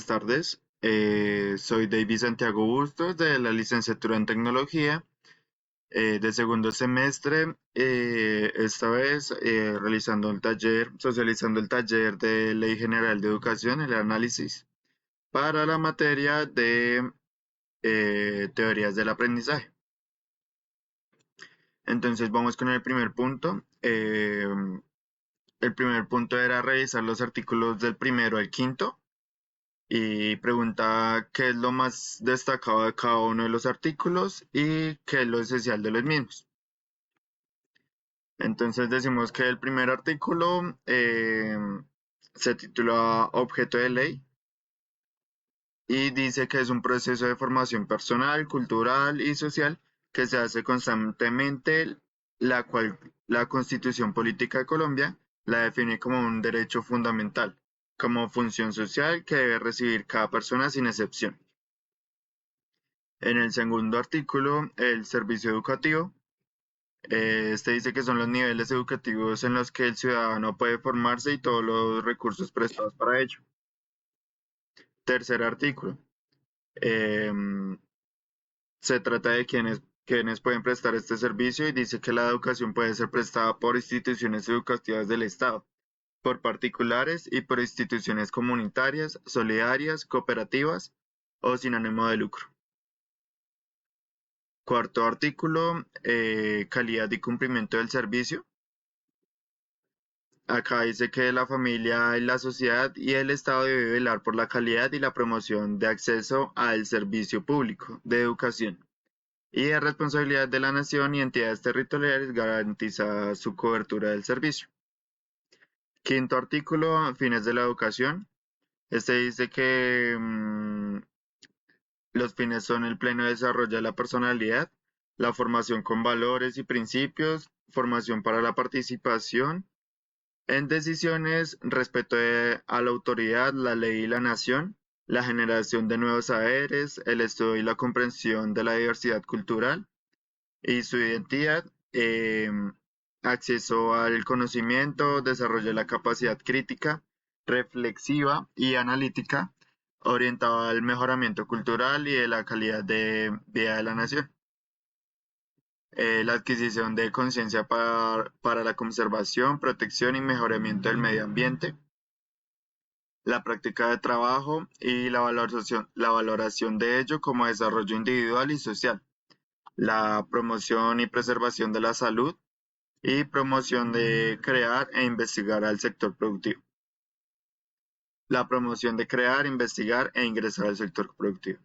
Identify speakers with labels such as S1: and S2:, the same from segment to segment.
S1: buenas tardes. Soy David Santiago Bustos de la licenciatura en Tecnología de segundo semestre. Esta vez socializando el taller de Ley General de Educación, el análisis, para la materia de teorías del aprendizaje. Entonces vamos con el primer punto. El primer punto era revisar los artículos del primero al quinto y pregunta qué es lo más destacado de cada uno de los artículos y qué es lo esencial de los mismos. Entonces decimos que el primer artículo se titula Objeto de ley y dice que es un proceso de formación personal, cultural y social que se hace constantemente, la cual la Constitución Política de Colombia la define como un derecho fundamental, como función social que debe recibir cada persona sin excepción. En el segundo artículo, el servicio educativo, este dice que son los niveles educativos en los que el ciudadano puede formarse y todos los recursos prestados para ello. Tercer artículo, se trata de quienes pueden prestar este servicio y dice que la educación puede ser prestada por instituciones educativas del Estado, por particulares y por instituciones comunitarias, solidarias, cooperativas o sin ánimo de lucro. Cuarto artículo, calidad y cumplimiento del servicio. Acá dice que la familia y la sociedad y el Estado deben velar por la calidad y la promoción de acceso al servicio público de educación y de responsabilidad de la nación y entidades territoriales garantiza su cobertura del servicio. Quinto artículo, fines de la educación. Este dice que los fines son el pleno desarrollo de la personalidad, la formación con valores y principios, formación para la participación en decisiones, respeto a la autoridad, la ley y la nación, la generación de nuevos saberes, el estudio y la comprensión de la diversidad cultural y su identidad, acceso al conocimiento, desarrollo de la capacidad crítica, reflexiva y analítica, orientado al mejoramiento cultural y de la calidad de vida de la nación. La adquisición de conciencia para la conservación, protección y mejoramiento del medio ambiente, la práctica de trabajo y la valoración de ello como desarrollo individual y social, la promoción y preservación de la salud y promoción de crear e investigar al sector productivo. La promoción de crear, investigar e ingresar al sector productivo.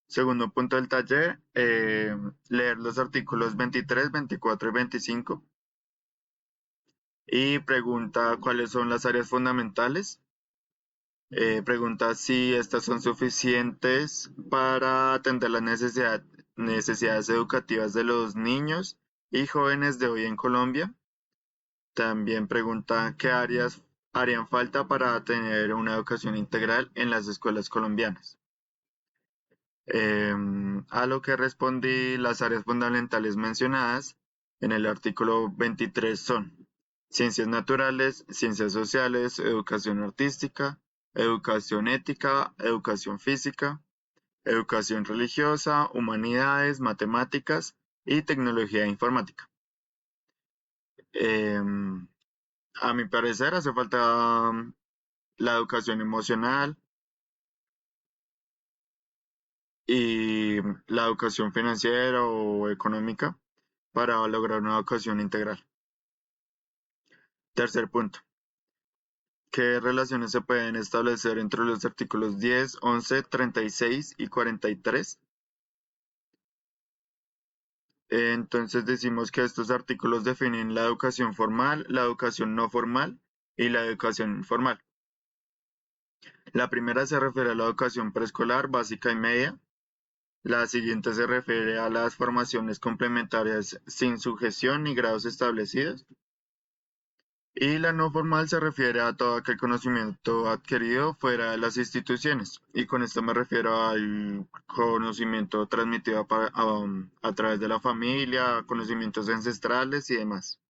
S1: Segundo punto del taller, leer los artículos 23, 24 y 25 y pregunta cuáles son las áreas fundamentales. Pregunta si estas son suficientes para atender las necesidades educativas de los niños y jóvenes de hoy en Colombia. También pregunta qué áreas harían falta para tener una educación integral en las escuelas colombianas. A lo que respondí, las áreas fundamentales mencionadas en el artículo 23 son ciencias naturales, ciencias sociales, educación artística, educación ética, educación física, educación religiosa, humanidades, matemáticas y tecnología informática. A mi parecer hace falta la educación emocional y la educación financiera o económica para lograr una educación integral. Tercer punto. ¿Qué relaciones se pueden establecer entre los artículos 10, 11, 36 y 43? Entonces decimos que estos artículos definen la educación formal, la educación no formal y la educación informal. La primera se refiere a la educación preescolar, básica y media. La siguiente se refiere a las formaciones complementarias sin sujeción ni grados establecidos. Y la no formal se refiere a todo aquel conocimiento adquirido fuera de las instituciones. Y con esto me refiero al conocimiento transmitido a través de la familia, conocimientos ancestrales y demás.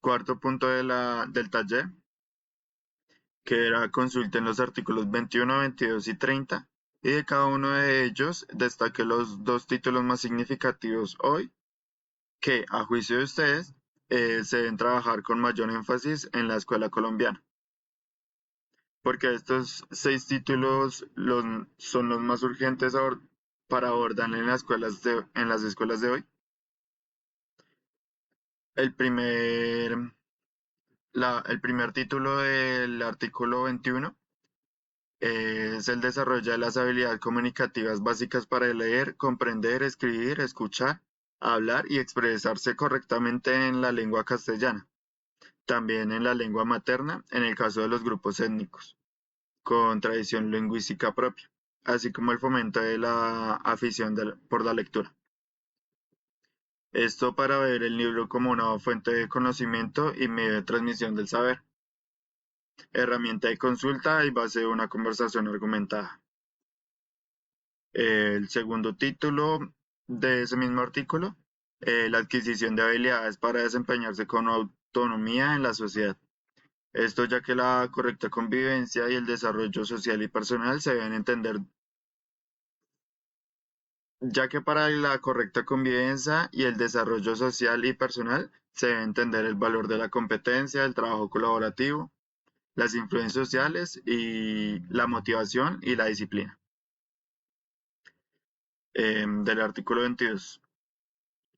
S1: Cuarto punto del taller, que era consulten los artículos 21, 22 y 30, y de cada uno de ellos destaque los dos títulos más significativos hoy, que, a juicio de ustedes, se deben trabajar con mayor énfasis en la escuela colombiana, porque estos seis títulos son los más urgentes para abordar en en las escuelas de hoy. El primer, el primer título del artículo 21 es el desarrollo de las habilidades comunicativas básicas para leer, comprender, escribir, escuchar, hablar y expresarse correctamente en la lengua castellana, también en la lengua materna en el caso de los grupos étnicos, con tradición lingüística propia, así como el fomento de la afición por la lectura. Esto para ver el libro como una fuente de conocimiento y medio de transmisión del saber, herramienta de consulta y base de una conversación argumentada. El segundo título de ese mismo artículo, la adquisición de habilidades para desempeñarse con autonomía en la sociedad. Esto ya que la correcta convivencia y el desarrollo social y personal se deben entender, ya que para la correcta convivencia y el desarrollo social y personal se debe entender el valor de la competencia, el trabajo colaborativo, las influencias sociales y la motivación y la disciplina. Del artículo 22.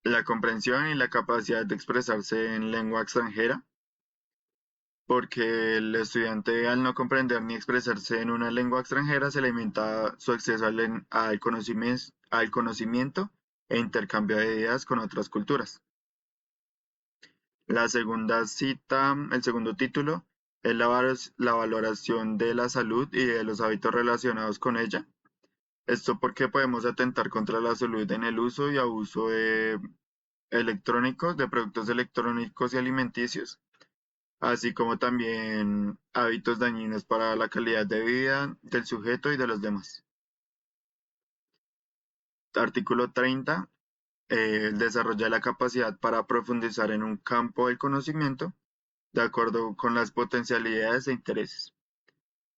S1: La comprensión y la capacidad de expresarse en lengua extranjera, porque el estudiante al no comprender ni expresarse en una lengua extranjera se limita su acceso al conocimiento e intercambio de ideas con otras culturas. La segunda cita, el segundo título, es la valoración de la salud y de los hábitos relacionados con ella. Esto porque podemos atentar contra la salud en el uso y abuso de electrónicos, de productos electrónicos y alimenticios, así como también hábitos dañinos para la calidad de vida del sujeto y de los demás. Artículo 30. Desarrolla la capacidad para profundizar en un campo del conocimiento de acuerdo con las potencialidades e intereses.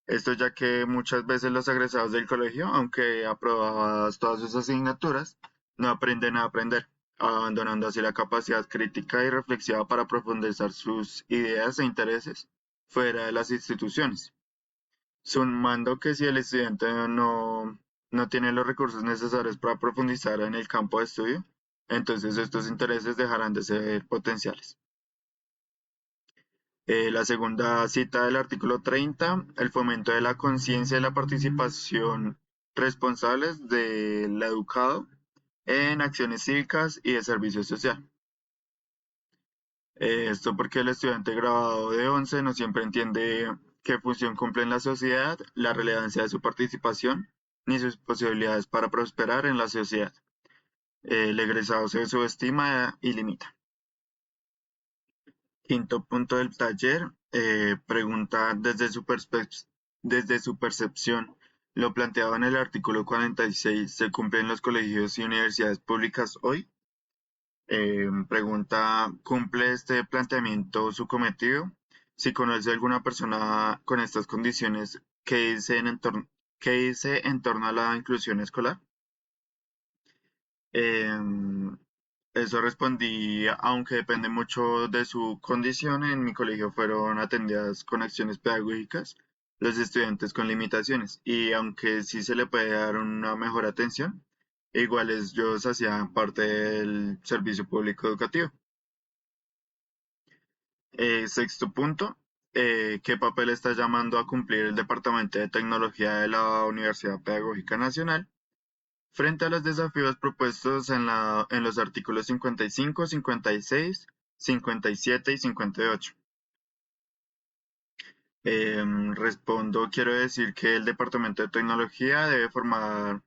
S1: Esto ya que muchas veces los egresados del colegio, aunque aprobadas todas sus asignaturas, no aprenden a aprender, abandonando así la capacidad crítica y reflexiva para profundizar sus ideas e intereses fuera de las instituciones. Sumando que si el estudiante no tiene los recursos necesarios para profundizar en el campo de estudio, entonces estos intereses dejarán de ser potenciales. La segunda cita del artículo 30, el fomento de la conciencia y la participación responsables del educado en acciones cívicas y de servicio social. Esto porque el estudiante graduado de 11 no siempre entiende qué función cumple en la sociedad, la relevancia de su participación, ni sus posibilidades para prosperar en la sociedad. El egresado se subestima y limita. Quinto punto del taller, pregunta desde su percepción. Lo planteado en el artículo 46, ¿se cumple en los colegios y universidades públicas hoy? Pregunta, ¿cumple este planteamiento su cometido? Si conoce alguna persona con estas condiciones, qué dice en torno a la inclusión escolar? Em, Eso respondí, aunque depende mucho de su condición, en mi colegio fueron atendidas con acciones pedagógicas los estudiantes con limitaciones y aunque sí se le puede dar una mejor atención, igual ellos hacían parte del servicio público educativo. Sexto punto, ¿qué papel está llamando a cumplir el Departamento de Tecnología de la Universidad Pedagógica Nacional frente a los desafíos propuestos en los artículos 55, 56, 57 y 58? Respondo, quiero decir que el Departamento de Tecnología debe formar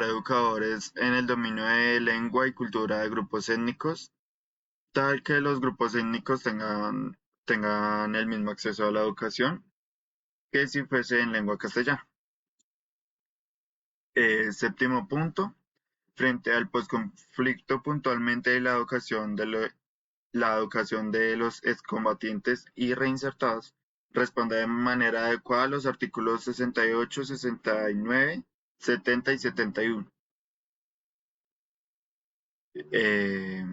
S1: educadores en el dominio de lengua y cultura de grupos étnicos, tal que los grupos étnicos tengan el mismo acceso a la educación que si fuese en lengua castellana. Séptimo punto, frente al posconflicto puntualmente de la educación la educación de los excombatientes y reinsertados responde de manera adecuada a los artículos 68, 69, 70 y 71. Eh,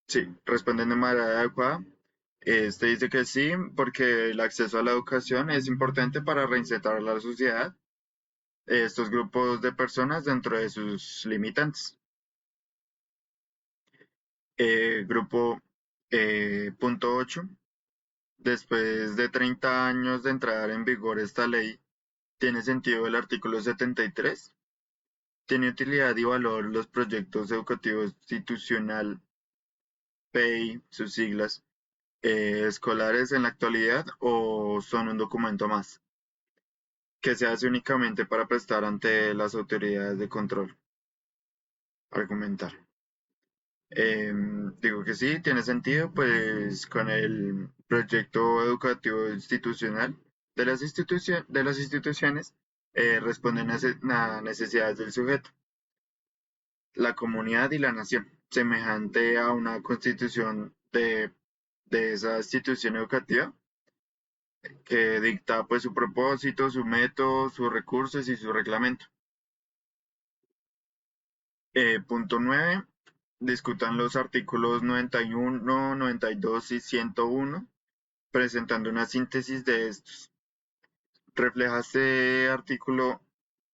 S1: sí, responden de manera adecuada. Este dice que sí, porque el acceso a la educación es importante para reinsertar a la sociedad estos grupos de personas dentro de sus limitantes. Grupo punto 8. Después de 30 años de entrar en vigor esta ley, ¿tiene sentido el artículo 73? ¿Tiene utilidad y valor los proyectos educativos institucional PEI, sus siglas, escolares en la actualidad o son un documento más que se hace únicamente para prestar ante las autoridades de control? Argumentar. Digo que sí, tiene sentido, pues con el proyecto educativo institucional de las instituciones responden a necesidades del sujeto, la comunidad y la nación, semejante a una constitución de esa institución educativa que dicta pues su propósito, su método, sus recursos y su reglamento. Punto 9. Discutan los artículos 91, 92 y 101, presentando una síntesis de estos. ¿Refleja este artículo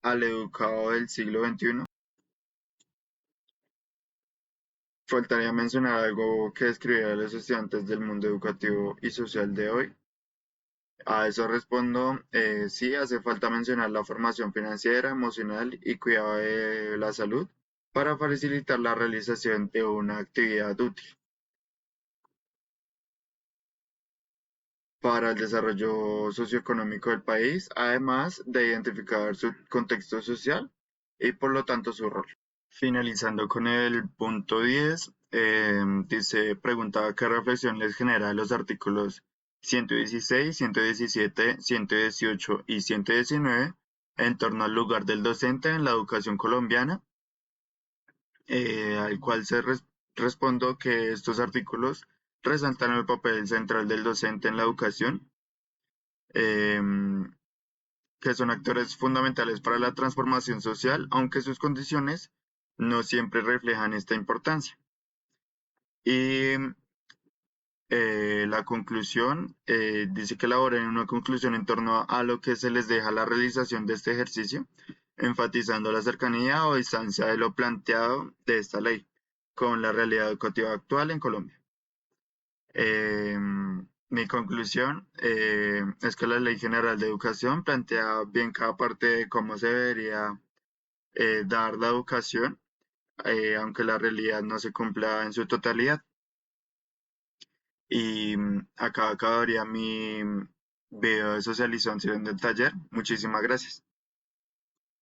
S1: al educado del siglo XXI? Faltaría mencionar algo que describiera a los estudiantes del mundo educativo y social de hoy. A eso respondo, sí, hace falta mencionar la formación financiera, emocional y cuidado de la salud para facilitar la realización de una actividad útil para el desarrollo socioeconómico del país, además de identificar su contexto social y por lo tanto su rol. Finalizando con el punto 10, dice, preguntaba qué reflexión les genera los artículos 116, 117, 118 y 119 en torno al lugar del docente en la educación colombiana, al cual respondo que estos artículos resaltan el papel central del docente en la educación, em, que son actores fundamentales para la transformación social, aunque sus condiciones no siempre reflejan esta importancia. Y la conclusión, dice que elaboren una conclusión en torno a lo que se les deja la realización de este ejercicio, enfatizando la cercanía o distancia de lo planteado de esta ley con la realidad educativa actual en Colombia. Mi conclusión es que la Ley General de Educación plantea bien cada parte de cómo se debería dar la educación, aunque la realidad no se cumpla en su totalidad. Y acá acabaría mi video de socialización del taller. Muchísimas gracias.